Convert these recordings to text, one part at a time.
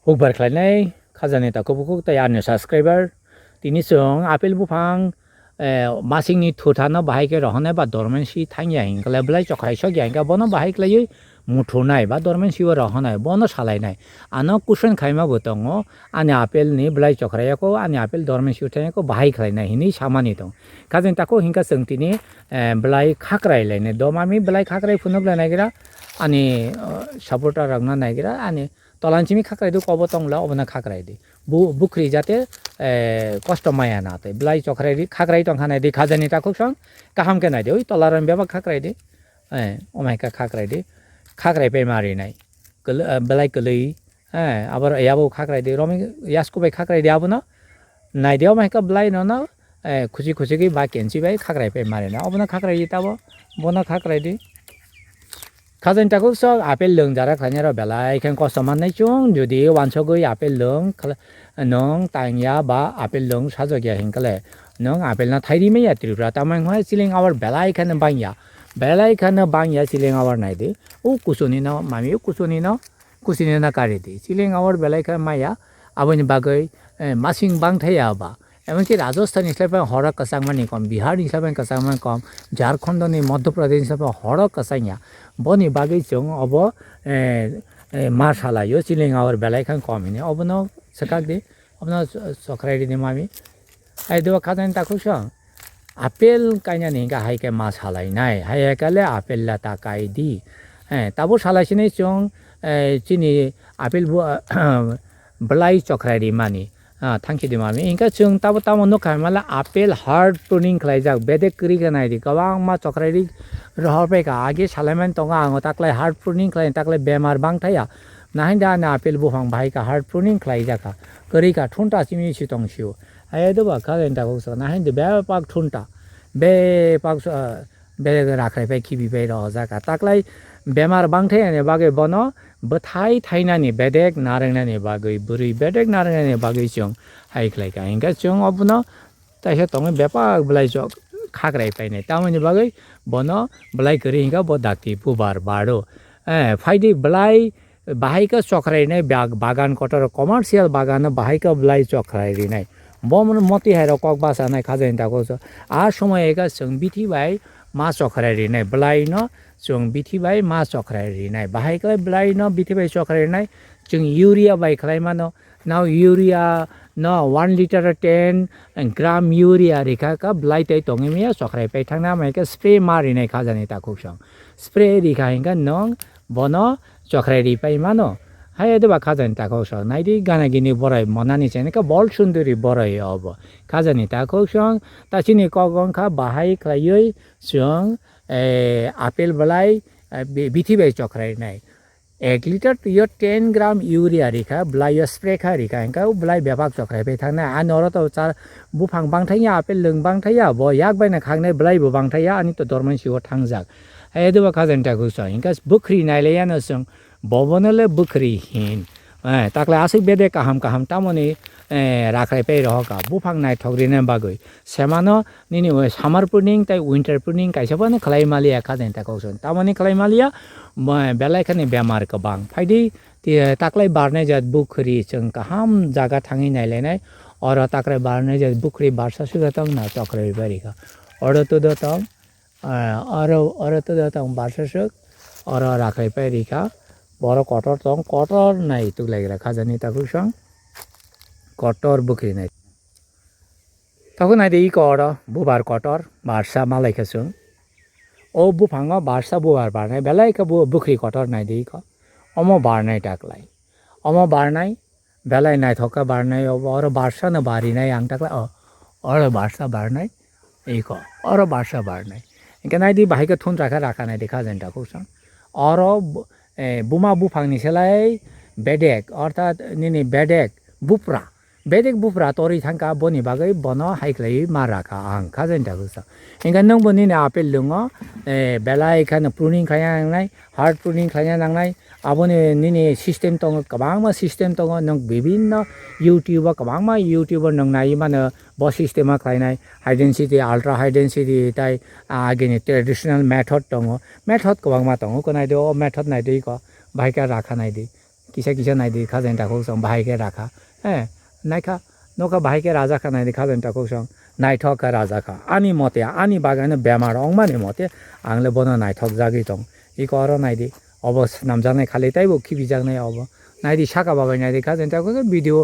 hukbar khlainai khajani ta kubuk ta yani subscriber tini song apel bufang masing ni thutana bahai ke rohne ba dormen si thangya hingkle blai chokrai so gyanga bono bahai klai muthunai ba dormen si rohna bono salai nai ano kusen khaima botongo ani apel ni blai chokrai ko ani apel dormen si uthai ko bahai khlainai hini samani tong kajen tako hingka sengtini blai khakrai laine domami blai khakrai phunok lainai gira ani supporter ragna naigira ani tolanchimi khakrai du kobo tongla obna khakrai di bukri jate kosto maya na te blai chokrai di khakrai tong khanai di khajani ta khusang kaham ke nai di oi tolaran beba khakrai di omai ka khakrai di khakrai pe mari nai blai kului abar yabo khakrai di romi yasko bai khakrai di abuna nai di omai ka blai no na khushi khushi ki ba kenchi bai khakrai pe mari na obna khakrai di tabo bona khakrai di kajen takuk so apel lung jara khanyara belai khen ko saman nai chung jodi wansogoi apel lung nong tangya ba apel lung sajogya hinkale nong apel na thairi me ya tripura tamang hoi siling awar belai khan bangya siling awar nai de u kusuni no mami u kusuni na kare de siling awar belai khan maya aboni bagoi masing bang thaya ba এমনকি রাজস্থান হিসাবে হড় কাসাংমানি কম বিহার হিসাবে কাসাংমান কম ঝাড়খণ্ডনি মধ্যপ্রদেশ হিসাবে হড় কাসাইয়া বনি বাগৈ চং of মা সালাইও chilling hour বেলাইখান কমিনি অবন সেকাক দি অবন সখরাই দি মামি I দেবা খাজানি তাকুক সং আপেল কাইনানি গা হাইকে মা সালাই নাই হাইকালে আপেল লা তাকাই দি তাবো সালাইছিনি চং চিনি আপেল বেলাই চখরাই দি মানি thank you mami inka chung tabo tamo no kamala apel hard pruning khlaijak bedek kri ganai di kawang ma chokrai ri rohpe ka age salaiman tonga ango taklai hard pruning khlai taklai bemar bang thaya nahin da na apel buhang bhai ka hard pruning khlaijaka kri ka thunta chimi si tongsiu ayedo ba kalen ta ko nahin de be pak thunta be pak be rakhrai pai kibi pai ro jaka taklai bemar bang thaya ne bage bono bethai thainani bedek narangnani bagoi buri bedek narangnani bagoi chong haiklai ka inga chong obuno taise tongi bepa blai chok khakrai paine tamani bagoi bono blai kari inga bo dakti pubar baro faidi blai bahai ka chokrai nai bagan kotor commercial bagan bahai ka blai chokrai ri nai bomon moti hairo kok basa nai khajain ta ko a somoy ega chong bithi bai ma chokrai ri nai blai no chung bithi bai ma chokrai ri nai bahai ka blai no bithi bai chokrai nai chung urea bai khlai mano now urea no 1 liter 10 gram urea rikha ka blai tai tongi mia chokrai pai thangna mai ka spray mari nai khajani ta khuk sang spray rikha hinga nong bono chokrai ri pai mano hai edo ba khajani ta khuk sang nai di gana gini borai monani chene ka bol sunduri borai obo khajani ta khuk sang ta chini kogong kha bahai khlaioi chung apple বেলাই Bithi bai chokrai nai 1 liter to 10 gram urea rikha blai spray kha rikha engka blai bebak chokrai bai thangna anoro to char bufang bang thaya apel lung bang thaya bo yak bai na khangnai blai bo bang thaya ani to dorman siwo thangjak edo ba khajan ta ku sa engka bukri naile yana sung bobonale bukri hin takla asik bede kaham tamoni রাখরাই পাই রহকা বুফাং নাই ঠগরিনে বাগৈ সেমানো নিনি summer পূর্ণিং তাই winter পূর্ণিং কাইসাবানো খালাই Malia খাদেন তা কৌশন তামানি খালাই মালিয়া বেলাইখানি বেমার কবাং ফাইদি তাকলাই বারনাই জাত বুখরি जों কাহাম জায়গা থাঙি নাইলাইনাই or তাকলাই বারনাই জাত বুখরি বারসা সুগাতং না চক্রাই বারিকা অর তো দতং অর তো দতং বারসা সুগ অর রাখরাই পাই রিকা বড় কটর তং কটর নাই তুলাই রাখা জানি তাকুসং kotor bukri nai tokon ai dei kor bubar kotor barsa malai khasung o bufanga barsa bubar barnai belai ka bukri kotor nai dei ko omo barnai taklai omo barnai belai nai thoka barnai or barsa na bari nai ang taklai or barsa barnai ei ko or barsa barnai enkanai di bahai ka thun rakha nai dekha janta kusang or buma bufang ni selai bedek orthat nini bedek bupra bedek bufra tori thangka boni bagai bono haiklai maraka ang khajen ta gusa enga nong boni na apel lungo belai khan pruning khaya nai hard pruning khaya nai aboni nini system tong kabang ma system tong nong bibinno youtube kabang ma youtuber nong nai mana bo system khlai nai high density ultra high density tai ageni traditional method tong method kabang ma tong ko nai do method nai dei ko bhaika rakha nai dei কিসা কিসা নাই দি খাজেন taco song বাহাইকে রাখা হ্যাঁ নাইখা নৌকা বাহাইকে রাজা খা নাই দি খাজেন taco song নাইথক রাজা খা আনি মতে আনি বাগানে বেমার অংমানি মতে আংলে বনো নাইথক জাগি দं ই কর নাই দি অবস নামজানাय খালি তাইবো খিবিজাगनाय अब नायदि साका बाबाय नायदि खाजोन टाको भिडिअ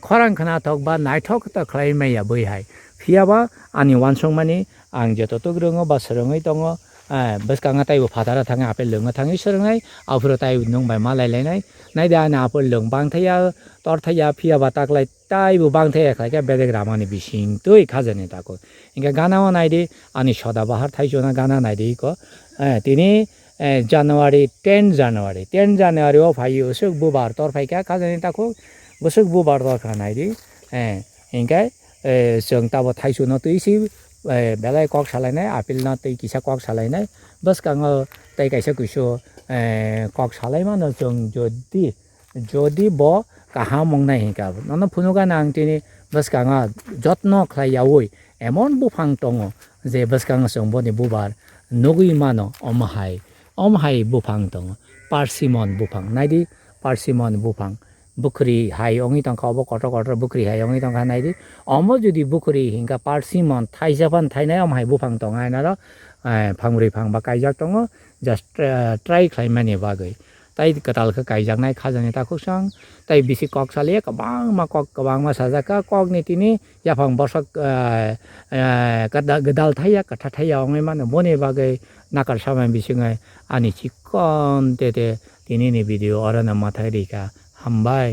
खरां खोनाथक बा नायथक ता खालायमाया बैहाय फियाबा आंनि वानसंमानि आं जततक रोङो बा सोलोङै दङ बसकाङा ताइबो फादारा थाङो आपेल लोङो थाङै सोलोंनाय आफोरो ताइबो नंबाय मालायलायनाय नायदि आंनि आपेल लों बांथाया तरथाया फियाबा ताकलाय ताइबो बांथाया खालायका बेलेग रामानि बिसिं तै खाजोन टाको इनका गानावा नायदि आंनि सदाबाहार थाइजना गाना नायदि इको तिनि January 10 January 10 January of hayo usuk bubar tor faika khajani tako busuk bubar tor khanai di ingkai जों ताबो थाइसु न तैसि बेलाय कक सालायनाय आपेल न तै किसा कक सालायनाय बस काङो तै काइसा कुइसो कक सालायमा न जों जदि ब काहा मंनाय हिंका नन फुनुगा नां तिनि बस काङा जत्न ख्लायावै एमन बुफां दङ जे बस काङो जों बनि बुबार नगुइ मानो अमहाय बुफां दङ पार्सिमन बुफां नायदि पार्सिमन बुफां बुखरी हाय अंगी तंखावबो कटर कटर बुखरी हाय अंगी तंखा नायदि अमो जुदि बुखरी हिंगा पार्सिमन थाइजाबान थाइनाय अमहाय बुफां दङ आयनार फांब्रै फांबा काइजाक दङ जास्ट ट्राइ खालायमानि बागै ताइ कतालखौ गायजानाय खाजानि ताखुसं ताइ बिसि कक सालिया गोबां मा साजाका कक नि तिनि याफां बसक गदाल थाया कथा थाया अंगे मानो बने बागै नाकार सामान बिसिङै आनि चिकन तेते तिनि नि भिडिअ अरना माथाय रिका हामबाय।